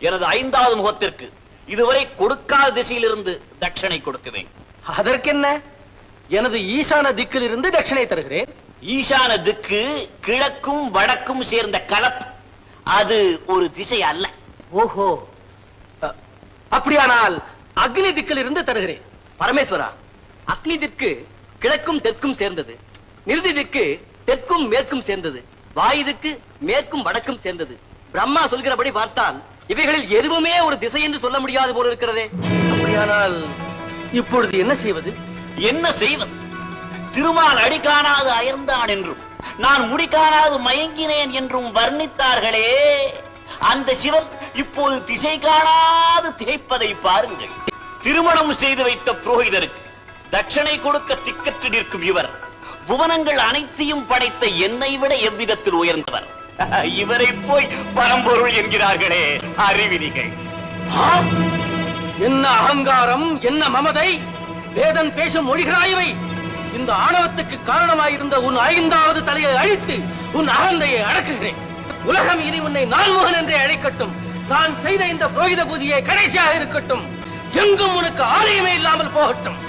எனது 5வது முகத்திற்கு இதுவரை கொடுக்காத திசையிலிருந்து தட்சணை கொடுக்குவேன். அதற்கென்ன? எனது ஈசான திக்கில் இருந்து தட்சணை தருகிறேன். ஈசான திக்கு கிழக்கும் வடக்கும் சேர்ந்த கலப்பு. அது ஒரு திசை அல்ல. ஓஹோ, அப்படியானால் அக்னி திக்கில் இருந்து தருகிறேன். பரமேஸ்வரா, அக்னி திக்கு கிழக்கும் தெற்கும் சேர்ந்தது. நிருதி திக்கு தெற்கும் மேற்கும் சேர்ந்தது. வாயு திக்கு மேற்கும் வடக்கும் சேர்ந்தது. பிரம்மா சொல்கிறபடி பார்த்தால் இவைகளில் எதுவுமே ஒரு திசை என்று சொல்ல முடியாது போல இருக்கிறதே. அப்படியானால் இப்பொழுது என்ன செய்வது? என்ன செய்வது? திருமால் அடி காணாது அயர்ந்தான் என்றும் நான் முடி காணாது மயங்கினேன் என்றும் வர்ணித்தார்களே, அந்த சிவன் இப்போது திசை காணாது திகைப்பதை பாருங்கள். திருமணம் செய்து வைத்த புரோகிதருக்கு தட்சணை கொடுக்க திக்கற்று நிற்கும் இவர் புவனங்கள் அனைத்தையும் படைத்த என்னை விட எவ்விதத்தில் உயர்ந்தவர். இவரை போய் பரம்பொருள் என்கிறார்களே, அறிவிலிகள். என்ன அகங்காரம், என்ன மமதை! வேதன் பேசும் மொழிகளாயவை. இந்த ஆணவத்துக்கு காரணமாயிருந்த உன் 5வது தலையை அழித்து உன் அகந்தையை அடக்குகிறேன். உலகம் இனி உன்னை நான்முகன் என்றே அழைக்கட்டும். நான் செய்த இந்த புரோகித பூஜையை கடைசியாக இருக்கட்டும். எங்கும் உனக்கு ஆலயமே இல்லாமல் போகட்டும்.